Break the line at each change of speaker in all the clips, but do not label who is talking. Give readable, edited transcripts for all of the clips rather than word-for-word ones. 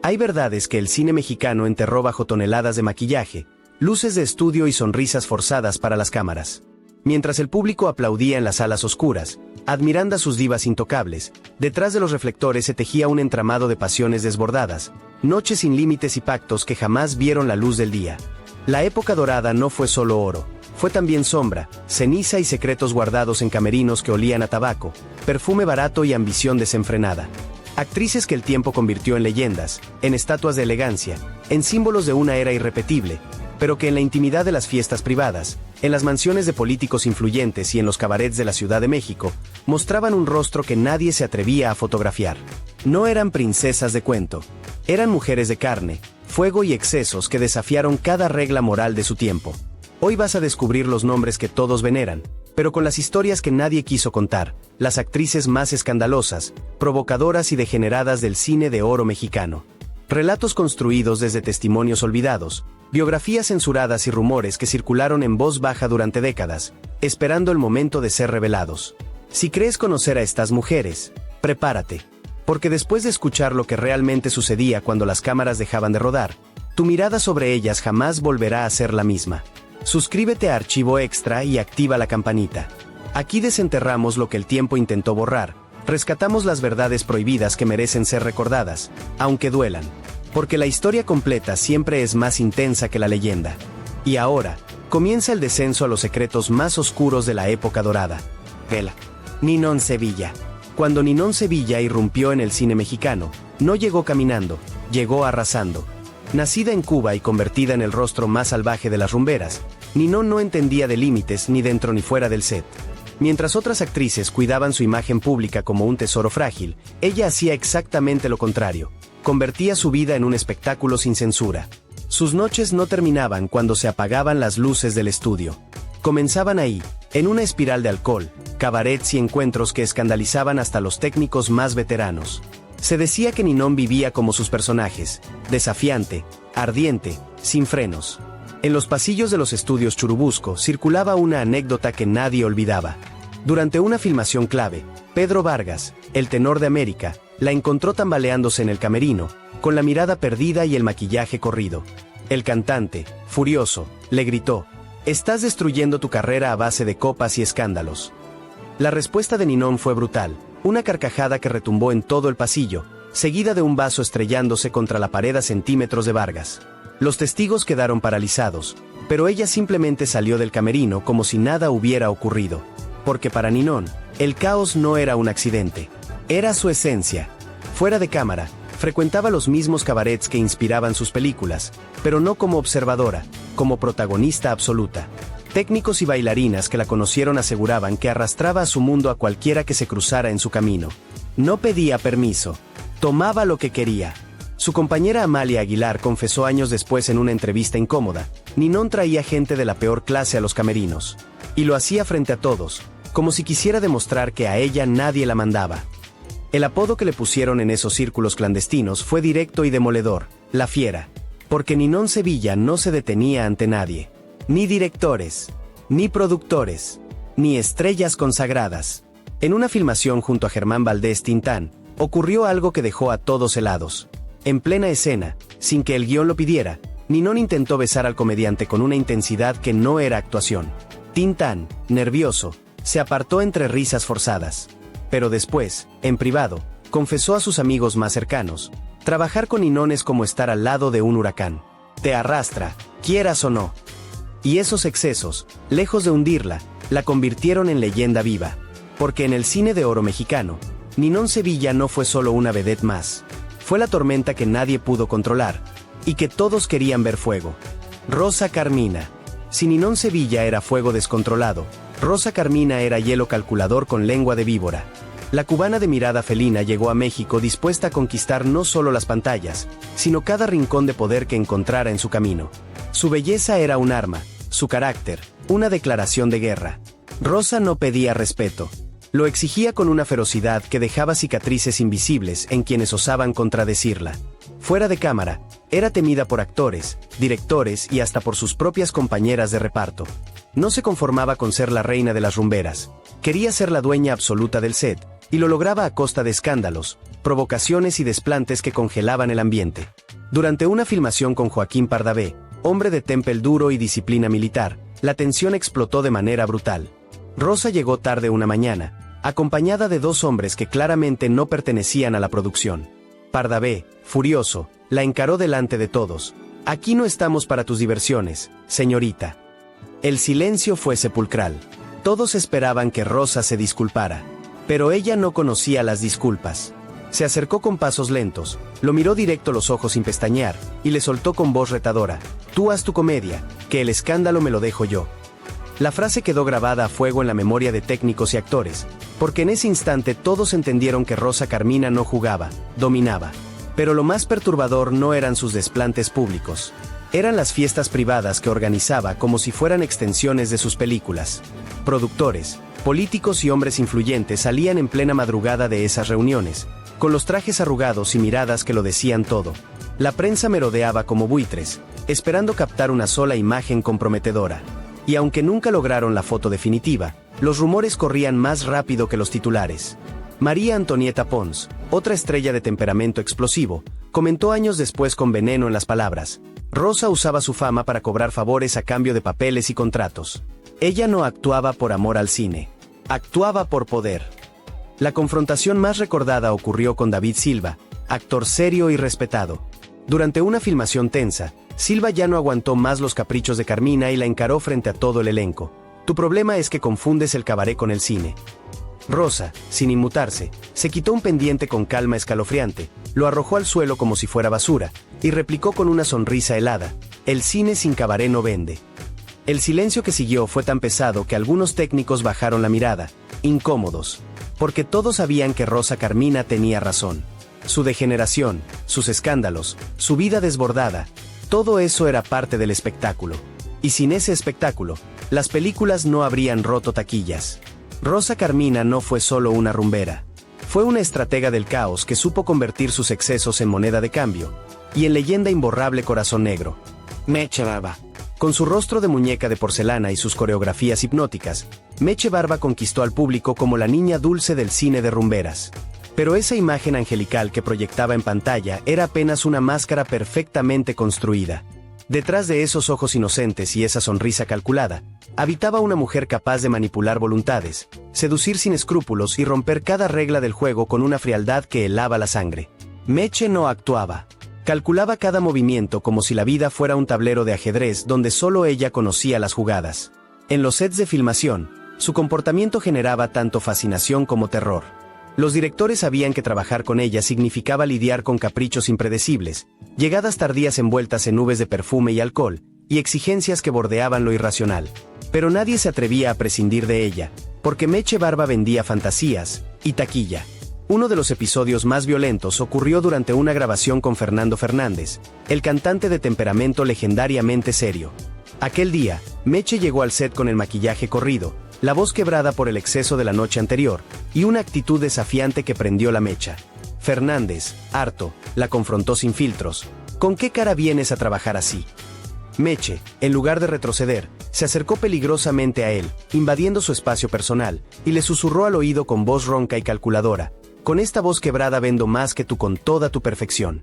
Hay verdades que el cine mexicano enterró bajo toneladas de maquillaje, luces de estudio y sonrisas forzadas para las cámaras. Mientras el público aplaudía en las salas oscuras, admirando a sus divas intocables, detrás de los reflectores se tejía un entramado de pasiones desbordadas, noches sin límites y pactos que jamás vieron la luz del día. La época dorada no fue solo oro, fue también sombra, ceniza y secretos guardados en camerinos que olían a tabaco, perfume barato y ambición desenfrenada. Actrices que el tiempo convirtió en leyendas, en estatuas de elegancia, en símbolos de una era irrepetible, pero que en la intimidad de las fiestas privadas, en las mansiones de políticos influyentes y en los cabarets de la Ciudad de México, mostraban un rostro que nadie se atrevía a fotografiar. No eran princesas de cuento, eran mujeres de carne, fuego y excesos que desafiaron cada regla moral de su tiempo. Hoy vas a descubrir los nombres que todos veneran, pero con las historias que nadie quiso contar, las actrices más escandalosas, provocadoras y degeneradas del cine de oro mexicano. Relatos construidos desde testimonios olvidados, biografías censuradas y rumores que circularon en voz baja durante décadas, esperando el momento de ser revelados. Si crees conocer a estas mujeres, prepárate, porque después de escuchar lo que realmente sucedía cuando las cámaras dejaban de rodar, tu mirada sobre ellas jamás volverá a ser la misma. Suscríbete a Archivo Extra y activa la campanita. Aquí desenterramos lo que el tiempo intentó borrar, rescatamos las verdades prohibidas que merecen ser recordadas, aunque duelan. Porque la historia completa siempre es más intensa que la leyenda. Y ahora, comienza el descenso a los secretos más oscuros de la época dorada. Ninón Sevilla. Cuando Ninón Sevilla irrumpió en el cine mexicano, no llegó caminando, llegó arrasando. Nacida en Cuba y convertida en el rostro más salvaje de las rumberas, Ninón no entendía de límites ni dentro ni fuera del set. Mientras otras actrices cuidaban su imagen pública como un tesoro frágil, ella hacía exactamente lo contrario. Convertía su vida en un espectáculo sin censura. Sus noches no terminaban cuando se apagaban las luces del estudio. Comenzaban ahí, en una espiral de alcohol, cabarets y encuentros que escandalizaban hasta los técnicos más veteranos. Se decía que Ninón vivía como sus personajes, desafiante, ardiente, sin frenos. En los pasillos de los estudios Churubusco circulaba una anécdota que nadie olvidaba. Durante una filmación clave, Pedro Vargas, el tenor de América, la encontró tambaleándose en el camerino, con la mirada perdida y el maquillaje corrido. El cantante, furioso, le gritó: «Estás destruyendo tu carrera a base de copas y escándalos». La respuesta de Ninón fue brutal, una carcajada que retumbó en todo el pasillo, seguida de un vaso estrellándose contra la pared a centímetros de Vargas. Los testigos quedaron paralizados, pero ella simplemente salió del camerino como si nada hubiera ocurrido. Porque para Ninón, el caos no era un accidente. Era su esencia. Fuera de cámara, frecuentaba los mismos cabarets que inspiraban sus películas, pero no como observadora, como protagonista absoluta. Técnicos y bailarinas que la conocieron aseguraban que arrastraba a su mundo a cualquiera que se cruzara en su camino. No pedía permiso, tomaba lo que quería. Su compañera Amalia Aguilar confesó años después en una entrevista incómoda: Ninón traía gente de la peor clase a los camerinos. Y lo hacía frente a todos, como si quisiera demostrar que a ella nadie la mandaba. El apodo que le pusieron en esos círculos clandestinos fue directo y demoledor: La Fiera. Porque Ninón Sevilla no se detenía ante nadie. Ni directores, ni productores, ni estrellas consagradas. En una filmación junto a Germán Valdés Tintán, ocurrió algo que dejó a todos helados. En plena escena, sin que el guión lo pidiera, Ninón intentó besar al comediante con una intensidad que no era actuación. Tintán, nervioso, se apartó entre risas forzadas. Pero después, en privado, confesó a sus amigos más cercanos: trabajar con Ninón es como estar al lado de un huracán. Te arrastra, quieras o no. Y esos excesos, lejos de hundirla, la convirtieron en leyenda viva. Porque en el cine de oro mexicano, Ninón Sevilla no fue solo una vedette más. Fue la tormenta que nadie pudo controlar, y que todos querían ver fuego. Rosa Carmina. Si Ninón Sevilla era fuego descontrolado, Rosa Carmina era hielo calculador con lengua de víbora. La cubana de mirada felina llegó a México dispuesta a conquistar no solo las pantallas, sino cada rincón de poder que encontrara en su camino. Su belleza era un arma, su carácter, una declaración de guerra. Rosa no pedía respeto. Lo exigía con una ferocidad que dejaba cicatrices invisibles en quienes osaban contradecirla. Fuera de cámara, era temida por actores, directores y hasta por sus propias compañeras de reparto. No se conformaba con ser la reina de las rumberas. Quería ser la dueña absoluta del set, y lo lograba a costa de escándalos, provocaciones y desplantes que congelaban el ambiente. Durante una filmación con Joaquín Pardavé, hombre de temple duro y disciplina militar, la tensión explotó de manera brutal. Rosa llegó tarde una mañana, acompañada de dos hombres que claramente no pertenecían a la producción. Pardavé, furioso, la encaró delante de todos. «Aquí no estamos para tus diversiones, señorita». El silencio fue sepulcral. Todos esperaban que Rosa se disculpara. Pero ella no conocía las disculpas. Se acercó con pasos lentos, lo miró directo a los ojos sin pestañear, y le soltó con voz retadora: «Tú haz tu comedia, que el escándalo me lo dejo yo». La frase quedó grabada a fuego en la memoria de técnicos y actores, porque en ese instante todos entendieron que Rosa Carmina no jugaba, dominaba. Pero lo más perturbador no eran sus desplantes públicos. Eran las fiestas privadas que organizaba como si fueran extensiones de sus películas. Productores, políticos y hombres influyentes salían en plena madrugada de esas reuniones, con los trajes arrugados y miradas que lo decían todo. La prensa merodeaba como buitres, esperando captar una sola imagen comprometedora. Y aunque nunca lograron la foto definitiva, los rumores corrían más rápido que los titulares. María Antonieta Pons, otra estrella de temperamento explosivo, comentó años después con veneno en las palabras: «Rosa usaba su fama para cobrar favores a cambio de papeles y contratos. Ella no actuaba por amor al cine. Actuaba por poder». La confrontación más recordada ocurrió con David Silva, actor serio y respetado. Durante una filmación tensa, Silva ya no aguantó más los caprichos de Carmina y la encaró frente a todo el elenco. «Tu problema es que confundes el cabaret con el cine». Rosa, sin inmutarse, se quitó un pendiente con calma escalofriante, lo arrojó al suelo como si fuera basura, y replicó con una sonrisa helada: «El cine sin cabaret no vende». El silencio que siguió fue tan pesado que algunos técnicos bajaron la mirada, incómodos, porque todos sabían que Rosa Carmina tenía razón. Su degeneración, sus escándalos, su vida desbordada, todo eso era parte del espectáculo. Y sin ese espectáculo, las películas no habrían roto taquillas. Rosa Carmina no fue solo una rumbera. Fue una estratega del caos que supo convertir sus excesos en moneda de cambio, y en leyenda imborrable Corazón Negro. Meche Barba. Con su rostro de muñeca de porcelana y sus coreografías hipnóticas, Meche Barba conquistó al público como la niña dulce del cine de rumberas. Pero esa imagen angelical que proyectaba en pantalla era apenas una máscara perfectamente construida. Detrás de esos ojos inocentes y esa sonrisa calculada, habitaba una mujer capaz de manipular voluntades, seducir sin escrúpulos y romper cada regla del juego con una frialdad que helaba la sangre. Meche no actuaba. Calculaba cada movimiento como si la vida fuera un tablero de ajedrez donde solo ella conocía las jugadas. En los sets de filmación, su comportamiento generaba tanto fascinación como terror. Los directores sabían que trabajar con ella significaba lidiar con caprichos impredecibles, llegadas tardías envueltas en nubes de perfume y alcohol, y exigencias que bordeaban lo irracional. Pero nadie se atrevía a prescindir de ella, porque Meche Barba vendía fantasías y taquilla. Uno de los episodios más violentos ocurrió durante una grabación con Fernando Fernández, el cantante de temperamento legendariamente serio. Aquel día, Meche llegó al set con el maquillaje corrido, la voz quebrada por el exceso de la noche anterior, y una actitud desafiante que prendió la mecha. Fernández, harto, la confrontó sin filtros. «¿Con qué cara vienes a trabajar así?». Meche, en lugar de retroceder, se acercó peligrosamente a él, invadiendo su espacio personal, y le susurró al oído con voz ronca y calculadora: «Con esta voz quebrada vendo más que tú con toda tu perfección».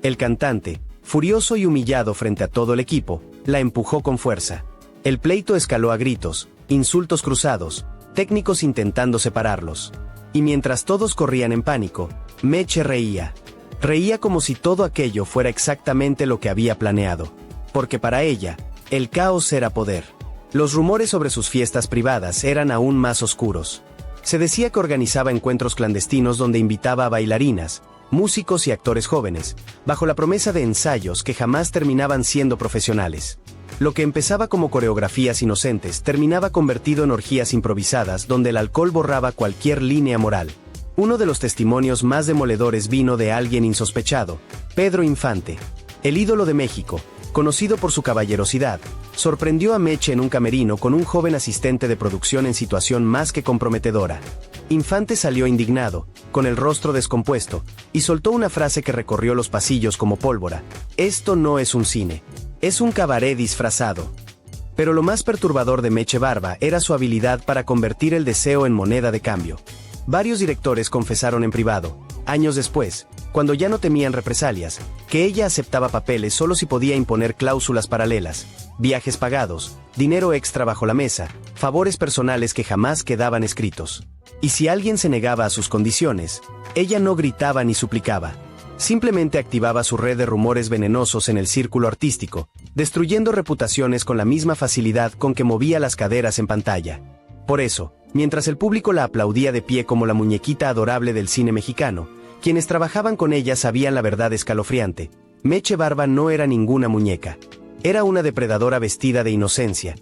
El cantante, furioso y humillado frente a todo el equipo, la empujó con fuerza. El pleito escaló a gritos, insultos cruzados, técnicos intentando separarlos. Y mientras todos corrían en pánico, Meche reía. Reía como si todo aquello fuera exactamente lo que había planeado. Porque para ella, el caos era poder. Los rumores sobre sus fiestas privadas eran aún más oscuros. Se decía que organizaba encuentros clandestinos donde invitaba a bailarinas, músicos y actores jóvenes, bajo la promesa de ensayos que jamás terminaban siendo profesionales. Lo que empezaba como coreografías inocentes terminaba convertido en orgías improvisadas donde el alcohol borraba cualquier línea moral. Uno de los testimonios más demoledores vino de alguien insospechado: Pedro Infante. El ídolo de México, conocido por su caballerosidad, sorprendió a Meche en un camerino con un joven asistente de producción en situación más que comprometedora. Infante salió indignado, con el rostro descompuesto, y soltó una frase que recorrió los pasillos como pólvora: «Esto no es un cine. Es un cabaret disfrazado». Pero lo más perturbador de Meche Barba era su habilidad para convertir el deseo en moneda de cambio. Varios directores confesaron en privado: años después, cuando ya no temían represalias, que ella aceptaba papeles solo si podía imponer cláusulas paralelas, viajes pagados, dinero extra bajo la mesa, favores personales que jamás quedaban escritos. Y si alguien se negaba a sus condiciones, ella no gritaba ni suplicaba. Simplemente activaba su red de rumores venenosos en el círculo artístico, destruyendo reputaciones con la misma facilidad con que movía las caderas en pantalla. Por eso, mientras el público la aplaudía de pie como la muñequita adorable del cine mexicano, quienes trabajaban con ella sabían la verdad escalofriante: Meche Barba no era ninguna muñeca. Era una depredadora vestida de inocencia.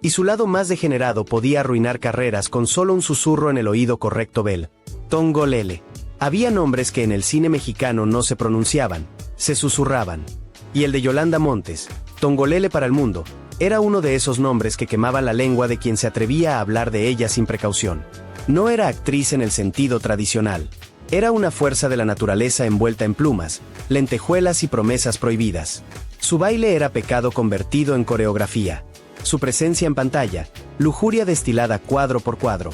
Y su lado más degenerado podía arruinar carreras con solo un susurro en el oído correcto. Bel Tongolele. Había nombres que en el cine mexicano no se pronunciaban, se susurraban. Y el de Yolanda Montes, Tongolele para el mundo, era uno de esos nombres que quemaban la lengua de quien se atrevía a hablar de ella sin precaución. No era actriz en el sentido tradicional. Era una fuerza de la naturaleza envuelta en plumas, lentejuelas y promesas prohibidas. Su baile era pecado convertido en coreografía. Su presencia en pantalla, lujuria destilada cuadro por cuadro.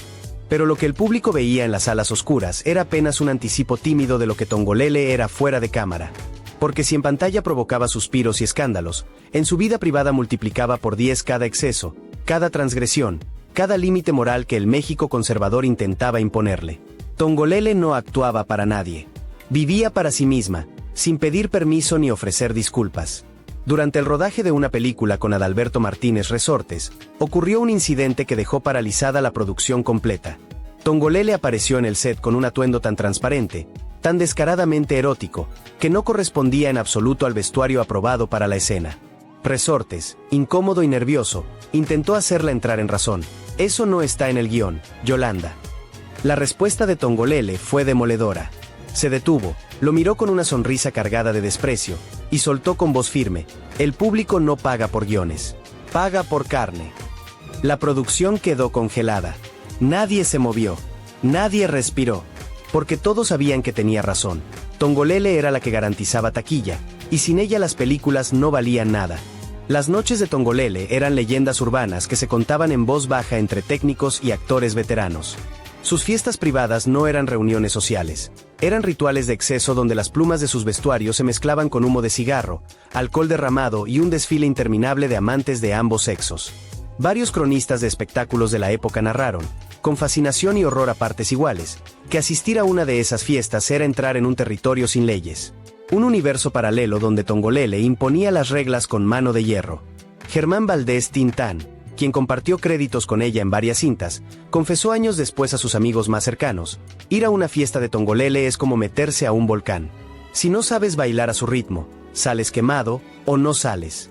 Pero lo que el público veía en las salas oscuras era apenas un anticipo tímido de lo que Tongolele era fuera de cámara. Porque si en pantalla provocaba suspiros y escándalos, en su vida privada multiplicaba por 10 cada exceso, cada transgresión, cada límite moral que el México conservador intentaba imponerle. Tongolele no actuaba para nadie. Vivía para sí misma, sin pedir permiso ni ofrecer disculpas. Durante el rodaje de una película con Adalberto Martínez Resortes, ocurrió un incidente que dejó paralizada la producción completa. Tongolele apareció en el set con un atuendo tan transparente, tan descaradamente erótico, que no correspondía en absoluto al vestuario aprobado para la escena. Resortes, incómodo y nervioso, intentó hacerla entrar en razón. Eso no está en el guión, Yolanda. La respuesta de Tongolele fue demoledora. Se detuvo, lo miró con una sonrisa cargada de desprecio, y soltó con voz firme: el público no paga por guiones, paga por carne. La producción quedó congelada. Nadie se movió, nadie respiró, porque todos sabían que tenía razón. Tongolele era la que garantizaba taquilla, y sin ella las películas no valían nada. Las noches de Tongolele eran leyendas urbanas que se contaban en voz baja entre técnicos y actores veteranos. Sus fiestas privadas no eran reuniones sociales, eran rituales de exceso donde las plumas de sus vestuarios se mezclaban con humo de cigarro, alcohol derramado y un desfile interminable de amantes de ambos sexos. Varios cronistas de espectáculos de la época narraron, con fascinación y horror a partes iguales, que asistir a una de esas fiestas era entrar en un territorio sin leyes. Un universo paralelo donde Tongolele imponía las reglas con mano de hierro. Germán Valdés Tintán, quien compartió créditos con ella en varias cintas, confesó años después a sus amigos más cercanos: ir a una fiesta de Tongolele es como meterse a un volcán. Si no sabes bailar a su ritmo, sales quemado o no sales.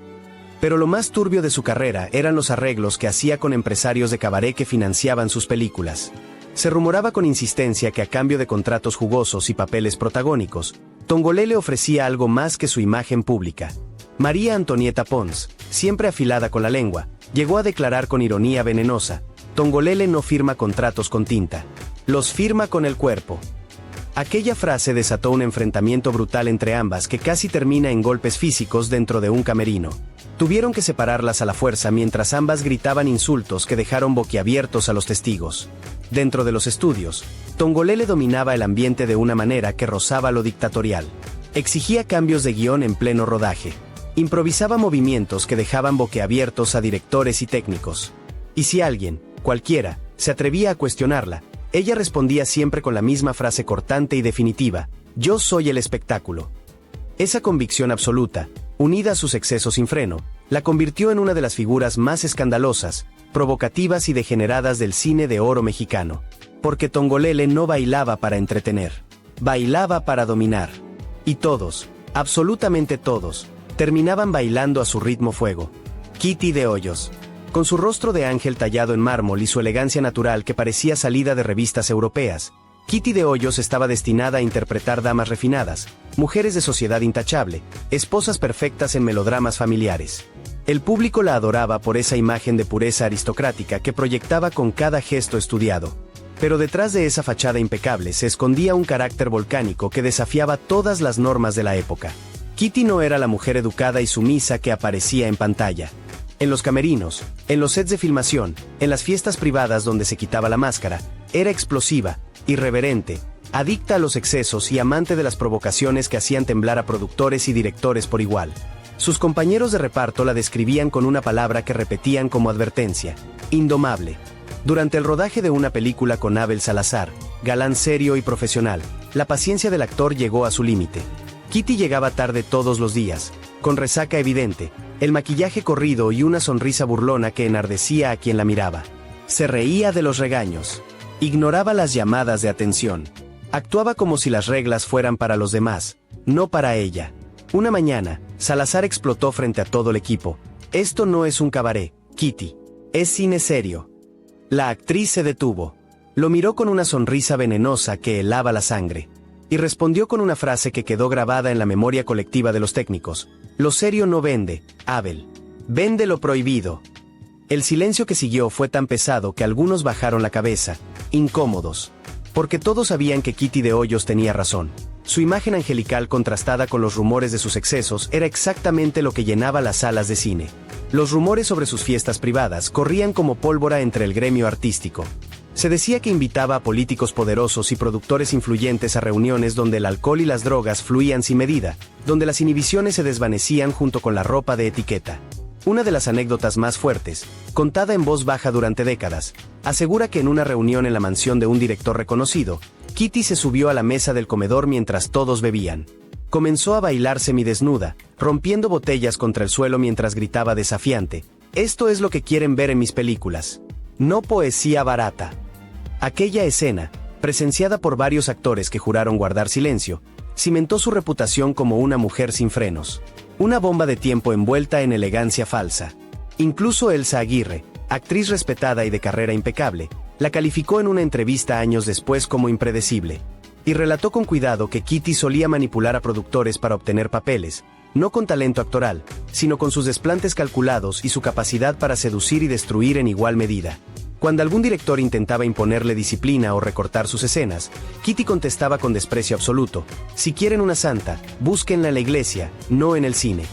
Pero lo más turbio de su carrera eran los arreglos que hacía con empresarios de cabaret que financiaban sus películas. Se rumoraba con insistencia que a cambio de contratos jugosos y papeles protagónicos, Tongolele ofrecía algo más que su imagen pública. María Antonieta Pons, siempre afilada con la lengua, llegó a declarar con ironía venenosa: Tongolele no firma contratos con tinta, los firma con el cuerpo. Aquella frase desató un enfrentamiento brutal entre ambas que casi termina en golpes físicos dentro de un camerino. Tuvieron que separarlas a la fuerza mientras ambas gritaban insultos que dejaron boquiabiertos a los testigos. Dentro de los estudios, Tongolele dominaba el ambiente de una manera que rozaba lo dictatorial. Exigía cambios de guión en pleno rodaje. Improvisaba movimientos que dejaban boquiabiertos a directores y técnicos. Y si alguien, cualquiera, se atrevía a cuestionarla, ella respondía siempre con la misma frase cortante y definitiva: yo soy el espectáculo. Esa convicción absoluta, unida a sus excesos sin freno, la convirtió en una de las figuras más escandalosas, provocativas y degeneradas del cine de oro mexicano. Porque Tongolele no bailaba para entretener, bailaba para dominar. Y todos, absolutamente todos, terminaban bailando a su ritmo fuego. Kitty de Hoyos. Con su rostro de ángel tallado en mármol y su elegancia natural que parecía salida de revistas europeas, Kitty de Hoyos estaba destinada a interpretar damas refinadas, mujeres de sociedad intachable, esposas perfectas en melodramas familiares. El público la adoraba por esa imagen de pureza aristocrática que proyectaba con cada gesto estudiado. Pero detrás de esa fachada impecable se escondía un carácter volcánico que desafiaba todas las normas de la época. Kitty no era la mujer educada y sumisa que aparecía en pantalla. En los camerinos, en los sets de filmación, en las fiestas privadas donde se quitaba la máscara, era explosiva, irreverente, adicta a los excesos y amante de las provocaciones que hacían temblar a productores y directores por igual. Sus compañeros de reparto la describían con una palabra que repetían como advertencia: indomable. Durante el rodaje de una película con Abel Salazar, galán serio y profesional, la paciencia del actor llegó a su límite. Kitty llegaba tarde todos los días, con resaca evidente, el maquillaje corrido y una sonrisa burlona que enardecía a quien la miraba. Se reía de los regaños. Ignoraba las llamadas de atención. Actuaba como si las reglas fueran para los demás, no para ella. Una mañana, Salazar explotó frente a todo el equipo: esto no es un cabaret, Kitty. Es cine serio. La actriz se detuvo. Lo miró con una sonrisa venenosa que helaba la sangre. Y respondió con una frase que quedó grabada en la memoria colectiva de los técnicos: lo serio no vende, Abel. Vende lo prohibido. El silencio que siguió fue tan pesado que algunos bajaron la cabeza, incómodos. Porque todos sabían que Kitty de Hoyos tenía razón. Su imagen angelical contrastada con los rumores de sus excesos era exactamente lo que llenaba las salas de cine. Los rumores sobre sus fiestas privadas corrían como pólvora entre el gremio artístico. Se decía que invitaba a políticos poderosos y productores influyentes a reuniones donde el alcohol y las drogas fluían sin medida, donde las inhibiciones se desvanecían junto con la ropa de etiqueta. Una de las anécdotas más fuertes, contada en voz baja durante décadas, asegura que en una reunión en la mansión de un director reconocido, Kitty se subió a la mesa del comedor mientras todos bebían. Comenzó a bailar semidesnuda, rompiendo botellas contra el suelo mientras gritaba desafiante: esto es lo que quieren ver en mis películas. No poesía barata. Aquella escena, presenciada por varios actores que juraron guardar silencio, cimentó su reputación como una mujer sin frenos. Una bomba de tiempo envuelta en elegancia falsa. Incluso Elsa Aguirre, actriz respetada y de carrera impecable, la calificó en una entrevista años después como impredecible. Y relató con cuidado que Kitty solía manipular a productores para obtener papeles, no con talento actoral, sino con sus desplantes calculados y su capacidad para seducir y destruir en igual medida. Cuando algún director intentaba imponerle disciplina o recortar sus escenas, Kitty contestaba con desprecio absoluto: si quieren una santa, búsquenla en la iglesia, no en el cine.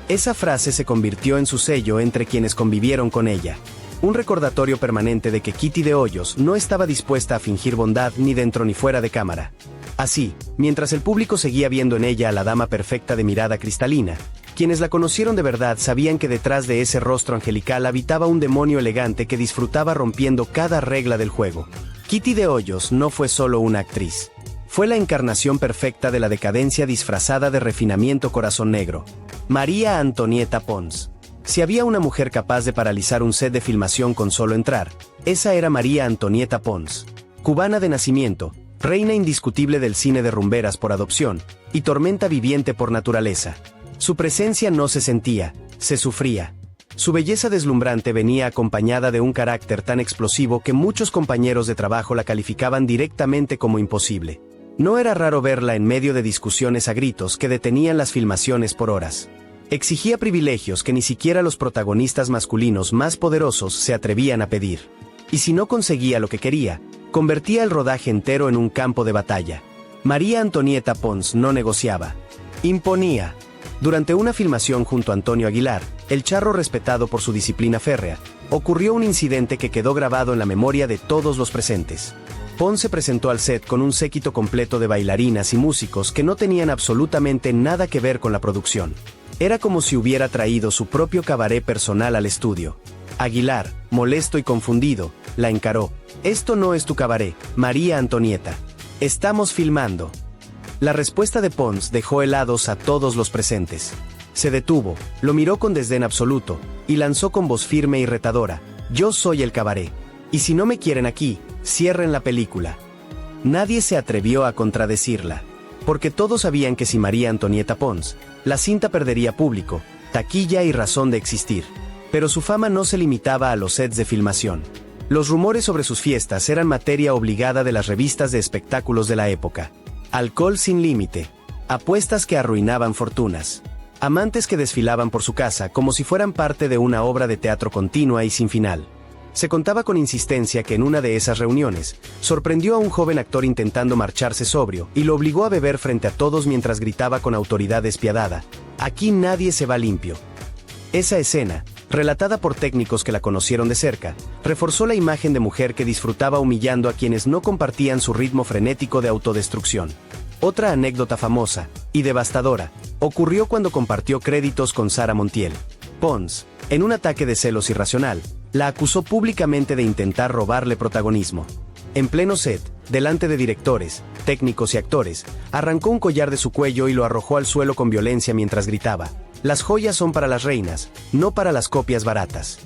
Esa frase se convirtió en su sello entre quienes convivieron con ella. Un recordatorio permanente de que Kitty de Hoyos no estaba dispuesta a fingir bondad ni dentro ni fuera de cámara. Así, mientras el público seguía viendo en ella a la dama perfecta de mirada cristalina, quienes la conocieron de verdad sabían que detrás de ese rostro angelical habitaba un demonio elegante que disfrutaba rompiendo cada regla del juego. Kitty de Hoyos no fue solo una actriz. Fue la encarnación perfecta de la decadencia disfrazada de refinamiento corazón negro. María Antonieta Pons. Si había una mujer capaz de paralizar un set de filmación con solo entrar, esa era María Antonieta Pons. Cubana de nacimiento, reina indiscutible del cine de rumberas por adopción, y tormenta viviente por naturaleza. Su presencia no se sentía, se sufría. Su belleza deslumbrante venía acompañada de un carácter tan explosivo que muchos compañeros de trabajo la calificaban directamente como imposible. No era raro verla en medio de discusiones a gritos que detenían las filmaciones por horas. Exigía privilegios que ni siquiera los protagonistas masculinos más poderosos se atrevían a pedir. Y si no conseguía lo que quería, convertía el rodaje entero en un campo de batalla. María Antonieta Pons no negociaba. Imponía. Durante una filmación junto a Antonio Aguilar, el charro respetado por su disciplina férrea, ocurrió un incidente que quedó grabado en la memoria de todos los presentes. Pons se presentó al set con un séquito completo de bailarinas y músicos que no tenían absolutamente nada que ver con la producción. Era como si hubiera traído su propio cabaret personal al estudio. Aguilar, molesto y confundido, la encaró. Esto no es tu cabaret, María Antonieta. Estamos filmando. La respuesta de Pons dejó helados a todos los presentes. Se detuvo, lo miró con desdén absoluto, y lanzó con voz firme y retadora: yo soy el cabaret. Y si no me quieren aquí, cierren la película. Nadie se atrevió a contradecirla. Porque todos sabían que si María Antonieta Pons, la cinta perdería público, taquilla y razón de existir. Pero su fama no se limitaba a los sets de filmación. Los rumores sobre sus fiestas eran materia obligada de las revistas de espectáculos de la época. Alcohol sin límite, apuestas que arruinaban fortunas, amantes que desfilaban por su casa como si fueran parte de una obra de teatro continua y sin final. Se contaba con insistencia que en una de esas reuniones, sorprendió a un joven actor intentando marcharse sobrio y lo obligó a beber frente a todos mientras gritaba con autoridad despiadada: aquí nadie se va limpio. Esa escena, relatada por técnicos que la conocieron de cerca, reforzó la imagen de mujer que disfrutaba humillando a quienes no compartían su ritmo frenético de autodestrucción. Otra anécdota famosa, y devastadora, ocurrió cuando compartió créditos con Sara Montiel. Pons, en un ataque de celos irracional, la acusó públicamente de intentar robarle protagonismo. En pleno set, delante de directores, técnicos y actores, arrancó un collar de su cuello y lo arrojó al suelo con violencia mientras gritaba: "Las joyas son para las reinas, no para las copias baratas".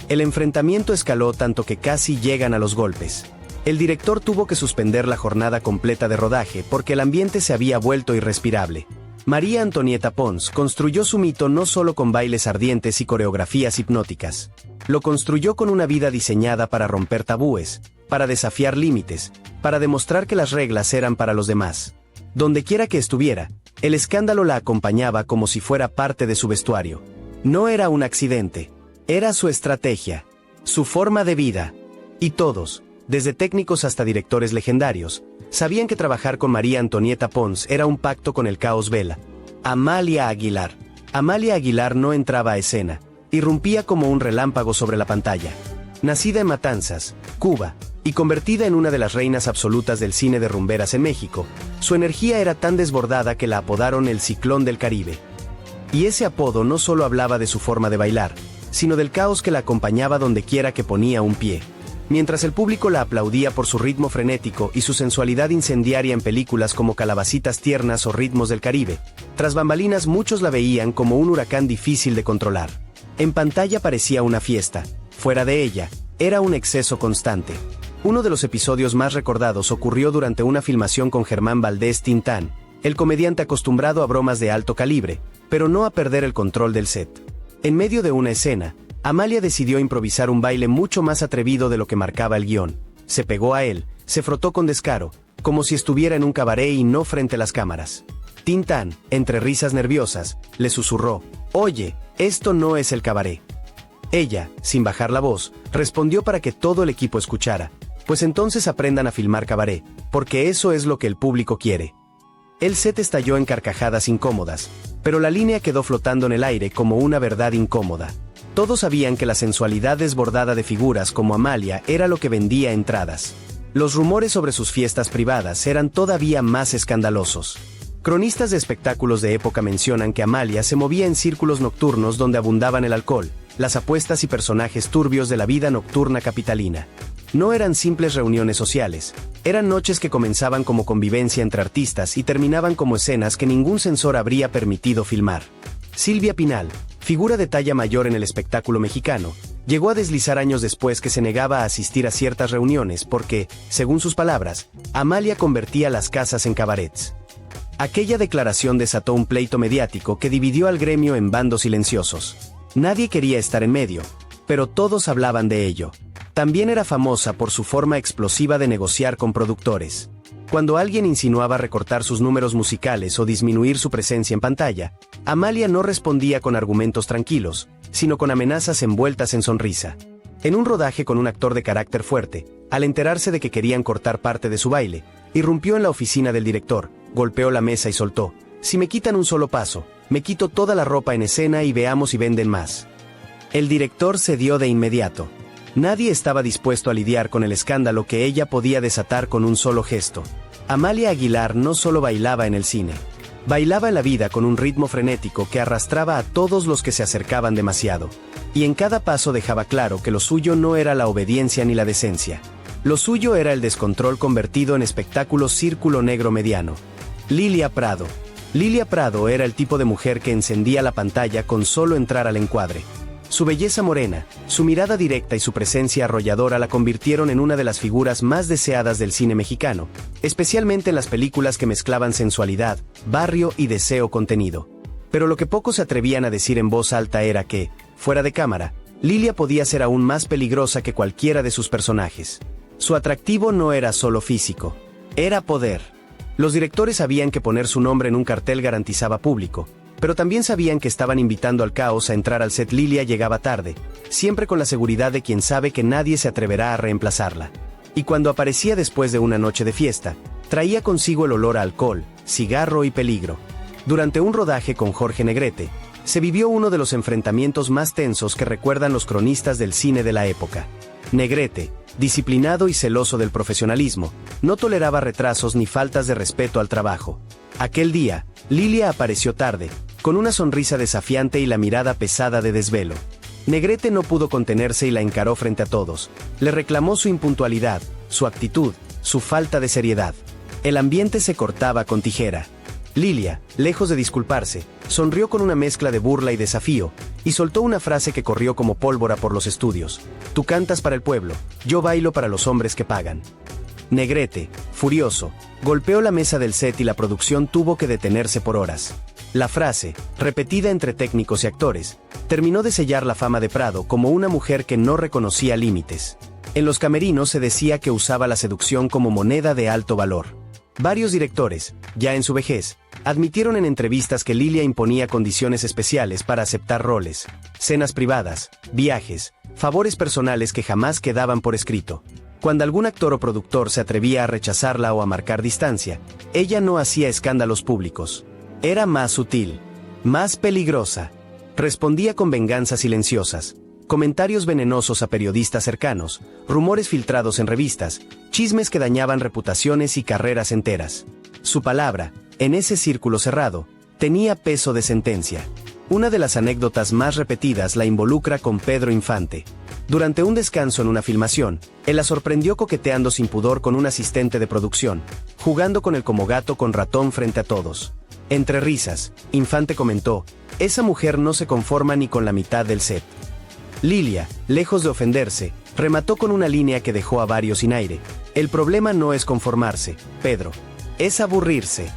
El enfrentamiento escaló tanto que casi llegan a los golpes. El director tuvo que suspender la jornada completa de rodaje porque el ambiente se había vuelto irrespirable. María Antonieta Pons construyó su mito no solo con bailes ardientes y coreografías hipnóticas. Lo construyó con una vida diseñada para romper tabúes, para desafiar límites, para demostrar que las reglas eran para los demás. Donde quiera que estuviera, el escándalo la acompañaba como si fuera parte de su vestuario. No era un accidente, era su estrategia, su forma de vida. Y todos, desde técnicos hasta directores legendarios, sabían que trabajar con María Antonieta Pons era un pacto con el caos vela. Amalia Aguilar. Amalia Aguilar no entraba a escena, irrumpía como un relámpago sobre la pantalla. Nacida en Matanzas, Cuba, y convertida en una de las reinas absolutas del cine de rumberas en México, su energía era tan desbordada que la apodaron el Ciclón del Caribe. Y ese apodo no solo hablaba de su forma de bailar, sino del caos que la acompañaba donde quiera que ponía un pie. Mientras el público la aplaudía por su ritmo frenético y su sensualidad incendiaria en películas como Calabacitas Tiernas o Ritmos del Caribe, tras bambalinas muchos la veían como un huracán difícil de controlar. En pantalla parecía una fiesta, fuera de ella, era un exceso constante. Uno de los episodios más recordados ocurrió durante una filmación con Germán Valdés Tintán, el comediante acostumbrado a bromas de alto calibre, pero no a perder el control del set. En medio de una escena, Amalia decidió improvisar un baile mucho más atrevido de lo que marcaba el guión. Se pegó a él, se frotó con descaro, como si estuviera en un cabaret y no frente a las cámaras. Tintán, entre risas nerviosas, le susurró: "Oye, esto no es el cabaret". Ella, sin bajar la voz, respondió para que todo el equipo escuchara: "Pues entonces aprendan a filmar cabaret, porque eso es lo que el público quiere". El set estalló en carcajadas incómodas, pero la línea quedó flotando en el aire como una verdad incómoda. Todos sabían que la sensualidad desbordada de figuras como Amalia era lo que vendía entradas. Los rumores sobre sus fiestas privadas eran todavía más escandalosos. Cronistas de espectáculos de época mencionan que Amalia se movía en círculos nocturnos donde abundaban el alcohol, las apuestas y personajes turbios de la vida nocturna capitalina. No eran simples reuniones sociales, eran noches que comenzaban como convivencia entre artistas y terminaban como escenas que ningún censor habría permitido filmar. Silvia Pinal, figura de talla mayor en el espectáculo mexicano, llegó a deslizar años después que se negaba a asistir a ciertas reuniones porque, según sus palabras, Amalia convertía las casas en cabarets. Aquella declaración desató un pleito mediático que dividió al gremio en bandos silenciosos. Nadie quería estar en medio, pero todos hablaban de ello. También era famosa por su forma explosiva de negociar con productores. Cuando alguien insinuaba recortar sus números musicales o disminuir su presencia en pantalla, Amalia no respondía con argumentos tranquilos, sino con amenazas envueltas en sonrisa. En un rodaje con un actor de carácter fuerte, al enterarse de que querían cortar parte de su baile, irrumpió en la oficina del director, golpeó la mesa y soltó: "Si me quitan un solo paso, me quito toda la ropa en escena y veamos si venden más". El director cedió de inmediato. Nadie estaba dispuesto a lidiar con el escándalo que ella podía desatar con un solo gesto. Amalia Aguilar no solo bailaba en el cine, bailaba en la vida con un ritmo frenético que arrastraba a todos los que se acercaban demasiado. Y en cada paso dejaba claro que lo suyo no era la obediencia ni la decencia. Lo suyo era el descontrol convertido en espectáculo círculo negro mediano. Lilia Prado. Lilia Prado era el tipo de mujer que encendía la pantalla con solo entrar al encuadre. Su belleza morena, su mirada directa y su presencia arrolladora la convirtieron en una de las figuras más deseadas del cine mexicano, especialmente en las películas que mezclaban sensualidad, barrio y deseo contenido. Pero lo que pocos se atrevían a decir en voz alta era que, fuera de cámara, Lilia podía ser aún más peligrosa que cualquiera de sus personajes. Su atractivo no era solo físico, era poder. Los directores sabían que poner su nombre en un cartel garantizaba público, pero también sabían que estaban invitando al caos a entrar al set. Lilia llegaba tarde, siempre con la seguridad de quien sabe que nadie se atreverá a reemplazarla. Y cuando aparecía después de una noche de fiesta, traía consigo el olor a alcohol, cigarro y peligro. Durante un rodaje con Jorge Negrete, se vivió uno de los enfrentamientos más tensos que recuerdan los cronistas del cine de la época. Negrete, disciplinado y celoso del profesionalismo, no toleraba retrasos ni faltas de respeto al trabajo. Aquel día, Lilia apareció tarde, con una sonrisa desafiante y la mirada pesada de desvelo. Negrete no pudo contenerse y la encaró frente a todos. Le reclamó su impuntualidad, su actitud, su falta de seriedad. El ambiente se cortaba con tijera. Lilia, lejos de disculparse, sonrió con una mezcla de burla y desafío, y soltó una frase que corrió como pólvora por los estudios. Tú cantas para el pueblo, yo bailo para los hombres que pagan. Negrete, furioso, golpeó la mesa del set y la producción tuvo que detenerse por horas. La frase, repetida entre técnicos y actores, terminó de sellar la fama de Prado como una mujer que no reconocía límites. En los camerinos se decía que usaba la seducción como moneda de alto valor. Varios directores, ya en su vejez, admitieron en entrevistas que Lilia imponía condiciones especiales para aceptar roles, cenas privadas, viajes, favores personales que jamás quedaban por escrito. Cuando algún actor o productor se atrevía a rechazarla o a marcar distancia, ella no hacía escándalos públicos. Era más sutil, más peligrosa. Respondía con venganzas silenciosas, comentarios venenosos a periodistas cercanos, rumores filtrados en revistas, chismes que dañaban reputaciones y carreras enteras. Su palabra, en ese círculo cerrado, tenía peso de sentencia. Una de las anécdotas más repetidas la involucra con Pedro Infante. Durante un descanso en una filmación, él la sorprendió coqueteando sin pudor con un asistente de producción, jugando con él como gato con ratón frente a todos. Entre risas, Infante comentó, esa mujer no se conforma ni con la mitad del set. Lilia, lejos de ofenderse, remató con una línea que dejó a varios sin aire. El problema no es conformarse, Pedro. Es aburrirse.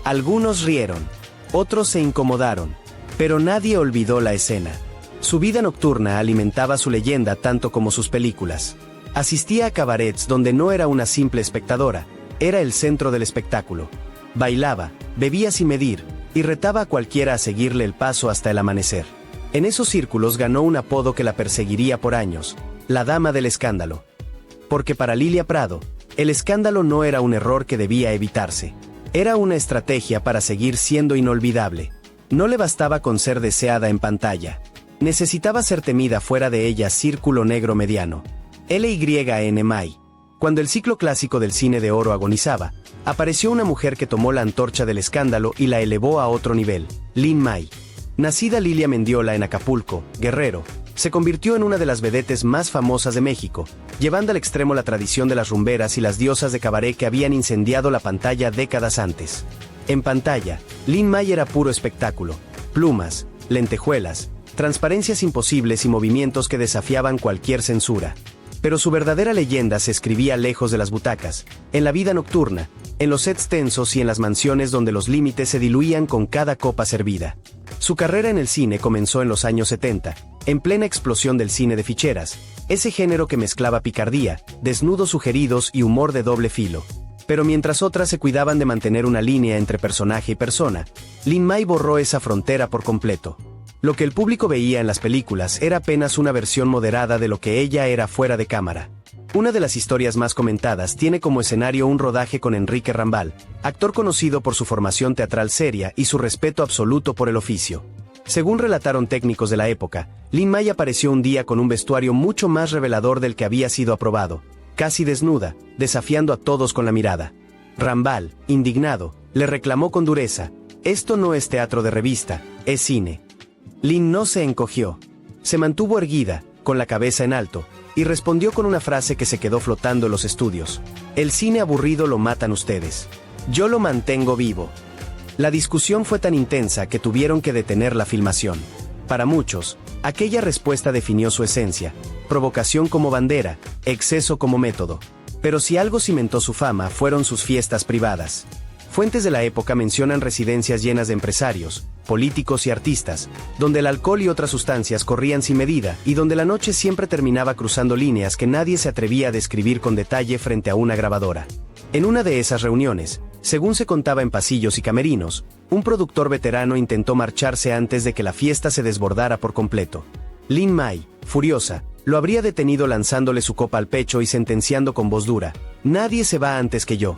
Algunos rieron, otros se incomodaron, pero nadie olvidó la escena. Su vida nocturna alimentaba su leyenda tanto como sus películas. Asistía a cabarets donde no era una simple espectadora, era el centro del espectáculo. Bailaba, bebía sin medir, y retaba a cualquiera a seguirle el paso hasta el amanecer. En esos círculos ganó un apodo que la perseguiría por años, la Dama del Escándalo. Porque para Lilia Prado, el escándalo no era un error que debía evitarse. Era una estrategia para seguir siendo inolvidable. No le bastaba con ser deseada en pantalla. Necesitaba ser temida fuera de ella. Círculo negro mediano. LYN-MAI. Cuando el ciclo clásico del cine de oro agonizaba, apareció una mujer que tomó la antorcha del escándalo y la elevó a otro nivel, Lin May. Nacida Lilia Mendiola en Acapulco, Guerrero, se convirtió en una de las vedettes más famosas de México, llevando al extremo la tradición de las rumberas y las diosas de cabaret que habían incendiado la pantalla décadas antes. En pantalla, Lin May era puro espectáculo, plumas, lentejuelas, transparencias imposibles y movimientos que desafiaban cualquier censura. Pero su verdadera leyenda se escribía lejos de las butacas, en la vida nocturna, en los sets tensos y en las mansiones donde los límites se diluían con cada copa servida. Su carrera en el cine comenzó en los años 70, en plena explosión del cine de ficheras, ese género que mezclaba picardía, desnudos sugeridos y humor de doble filo. Pero mientras otras se cuidaban de mantener una línea entre personaje y persona, Lin May borró esa frontera por completo. Lo que el público veía en las películas era apenas una versión moderada de lo que ella era fuera de cámara. Una de las historias más comentadas tiene como escenario un rodaje con Enrique Rambal, actor conocido por su formación teatral seria y su respeto absoluto por el oficio. Según relataron técnicos de la época, Lin May apareció un día con un vestuario mucho más revelador del que había sido aprobado, casi desnuda, desafiando a todos con la mirada. Rambal, indignado, le reclamó con dureza, esto no es teatro de revista, es cine. Lin no se encogió. Se mantuvo erguida, con la cabeza en alto, y respondió con una frase que se quedó flotando en los estudios. El cine aburrido lo matan ustedes. Yo lo mantengo vivo. La discusión fue tan intensa que tuvieron que detener la filmación. Para muchos, aquella respuesta definió su esencia, provocación como bandera, exceso como método. Pero si algo cimentó su fama fueron sus fiestas privadas. Fuentes de la época mencionan residencias llenas de empresarios, políticos y artistas, donde el alcohol y otras sustancias corrían sin medida y donde la noche siempre terminaba cruzando líneas que nadie se atrevía a describir con detalle frente a una grabadora. En una de esas reuniones, según se contaba en pasillos y camerinos, un productor veterano intentó marcharse antes de que la fiesta se desbordara por completo. Lin May, furiosa, lo habría detenido lanzándole su copa al pecho y sentenciando con voz dura, «Nadie se va antes que yo».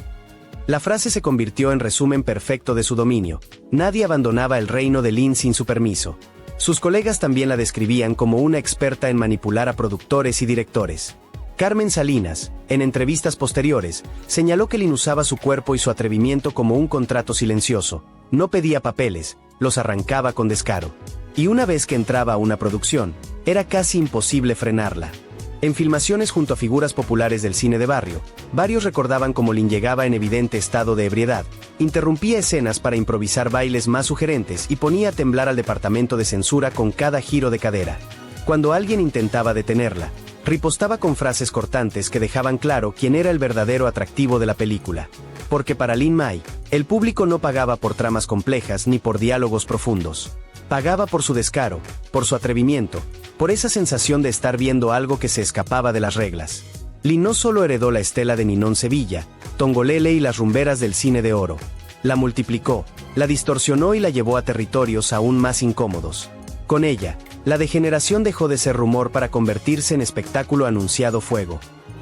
La frase se convirtió en resumen perfecto de su dominio. Nadie abandonaba el reino de Lin sin su permiso. Sus colegas también la describían como una experta en manipular a productores y directores. Carmen Salinas, en entrevistas posteriores, señaló que Lin usaba su cuerpo y su atrevimiento como un contrato silencioso. No pedía papeles, los arrancaba con descaro. Y una vez que entraba a una producción, era casi imposible frenarla. En filmaciones junto a figuras populares del cine de barrio, varios recordaban cómo Lin llegaba en evidente estado de ebriedad, interrumpía escenas para improvisar bailes más sugerentes y ponía a temblar al departamento de censura con cada giro de cadera. Cuando alguien intentaba detenerla, ripostaba con frases cortantes que dejaban claro quién era el verdadero atractivo de la película. Porque para Lin May, el público no pagaba por tramas complejas ni por diálogos profundos. Pagaba por su descaro, por su atrevimiento, por esa sensación de estar viendo algo que se escapaba de las reglas. Lin no solo heredó la estela de Ninón Sevilla, Tongolele y las rumberas del cine de oro. La multiplicó, la distorsionó y la llevó a territorios aún más incómodos. Con ella, la degeneración dejó de ser rumor para convertirse en espectáculo anunciado fuego.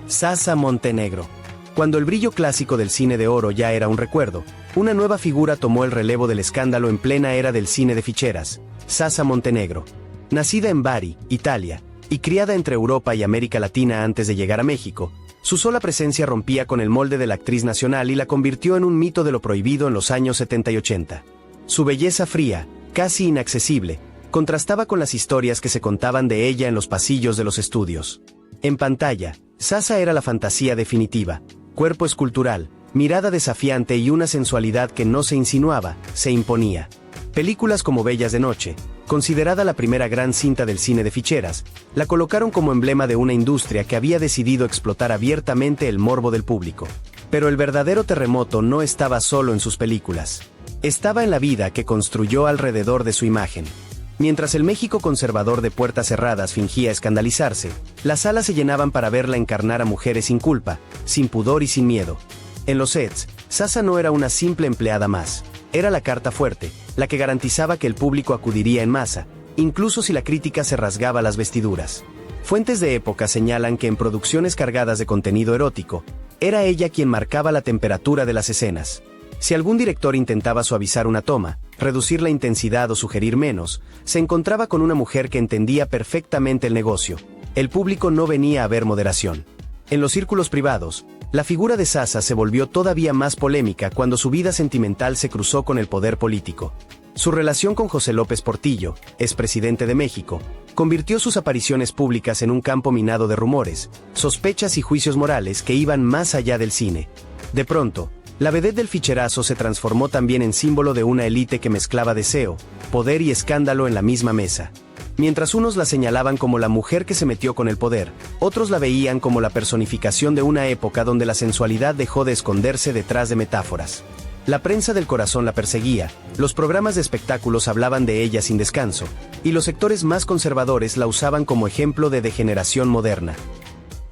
Sasa Montenegro. Cuando el brillo clásico del cine de oro ya era un recuerdo, una nueva figura tomó el relevo del escándalo en plena era del cine de ficheras, Sasa Montenegro. Nacida en Bari, Italia, y criada entre Europa y América Latina antes de llegar a México, su sola presencia rompía con el molde de la actriz nacional y la convirtió en un mito de lo prohibido en los años 70 y 80. Su belleza fría, casi inaccesible, contrastaba con las historias que se contaban de ella en los pasillos de los estudios. En pantalla, Sasa era la fantasía definitiva. Cuerpo escultural, mirada desafiante y una sensualidad que no se insinuaba, se imponía. Películas como Bellas de Noche, considerada la primera gran cinta del cine de ficheras, la colocaron como emblema de una industria que había decidido explotar abiertamente el morbo del público. Pero el verdadero terremoto no estaba solo en sus películas. Estaba en la vida que construyó alrededor de su imagen. Mientras el México conservador de puertas cerradas fingía escandalizarse, las salas se llenaban para verla encarnar a mujeres sin culpa, sin pudor y sin miedo. En los sets, Sasa no era una simple empleada más. Era la carta fuerte, la que garantizaba que el público acudiría en masa, incluso si la crítica se rasgaba las vestiduras. Fuentes de época señalan que en producciones cargadas de contenido erótico, era ella quien marcaba la temperatura de las escenas. Si algún director intentaba suavizar una toma, reducir la intensidad o sugerir menos, se encontraba con una mujer que entendía perfectamente el negocio. El público no venía a ver moderación. En los círculos privados, la figura de Sasa se volvió todavía más polémica cuando su vida sentimental se cruzó con el poder político. Su relación con José López Portillo, expresidente de México, convirtió sus apariciones públicas en un campo minado de rumores, sospechas y juicios morales que iban más allá del cine. De pronto, la vedette del ficherazo se transformó también en símbolo de una élite que mezclaba deseo, poder y escándalo en la misma mesa. Mientras unos la señalaban como la mujer que se metió con el poder, otros la veían como la personificación de una época donde la sensualidad dejó de esconderse detrás de metáforas. La prensa del corazón la perseguía, los programas de espectáculos hablaban de ella sin descanso, y los sectores más conservadores la usaban como ejemplo de degeneración moderna.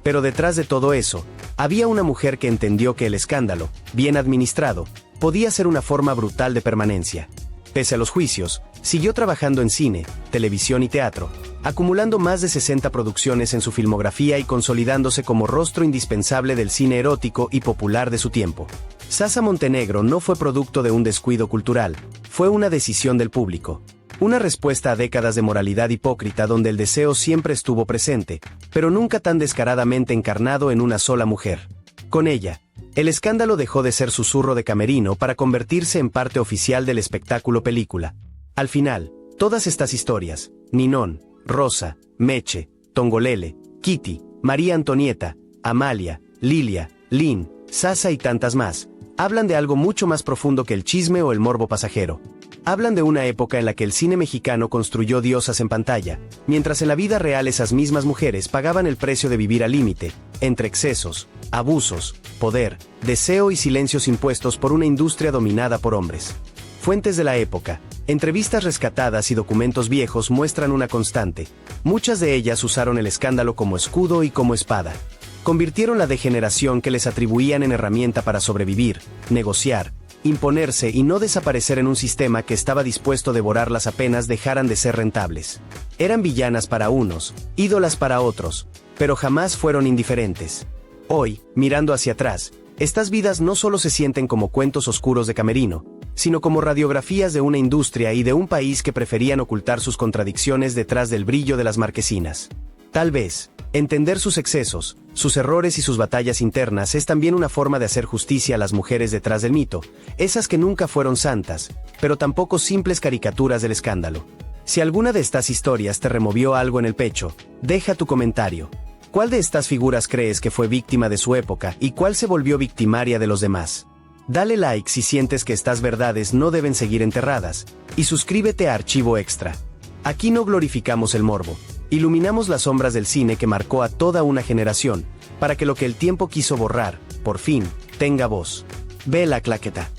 Pero detrás de todo eso, había una mujer que entendió que el escándalo, bien administrado, podía ser una forma brutal de permanencia. Pese a los juicios, siguió trabajando en cine, televisión y teatro, acumulando más de 60 producciones en su filmografía y consolidándose como rostro indispensable del cine erótico y popular de su tiempo. Sasa Montenegro no fue producto de un descuido cultural, fue una decisión del público. Una respuesta a décadas de moralidad hipócrita donde el deseo siempre estuvo presente, pero nunca tan descaradamente encarnado en una sola mujer. Con ella, el escándalo dejó de ser susurro de camerino para convertirse en parte oficial del espectáculo película. Al final, todas estas historias, Ninón, Rosa, Meche, Tongolele, Kitty, María Antonieta, Amalia, Lilia, Lin, Sasa y tantas más, hablan de algo mucho más profundo que el chisme o el morbo pasajero. Hablan de una época en la que el cine mexicano construyó diosas en pantalla, mientras en la vida real esas mismas mujeres pagaban el precio de vivir al límite, entre excesos, abusos, poder, deseo y silencios impuestos por una industria dominada por hombres. Fuentes de la época, entrevistas rescatadas y documentos viejos muestran una constante. Muchas de ellas usaron el escándalo como escudo y como espada. Convirtieron la degeneración que les atribuían en herramienta para sobrevivir, negociar, imponerse y no desaparecer en un sistema que estaba dispuesto a devorarlas apenas dejaran de ser rentables. Eran villanas para unos, ídolas para otros, pero jamás fueron indiferentes. Hoy, mirando hacia atrás, Estas vidas no solo se sienten como cuentos oscuros de camerino, sino como radiografías de una industria y de un país que preferían ocultar sus contradicciones detrás del brillo de las marquesinas. Tal vez, entender sus excesos, sus errores y sus batallas internas es también una forma de hacer justicia a las mujeres detrás del mito, esas que nunca fueron santas, pero tampoco simples caricaturas del escándalo. Si alguna de estas historias te removió algo en el pecho, deja tu comentario. ¿Cuál de estas figuras crees que fue víctima de su época y cuál se volvió victimaria de los demás? Dale like si sientes que estas verdades no deben seguir enterradas, y suscríbete a Archivo Extra. Aquí no glorificamos el morbo, iluminamos las sombras del cine que marcó a toda una generación, para que lo que el tiempo quiso borrar, por fin, tenga voz. Ve la claqueta.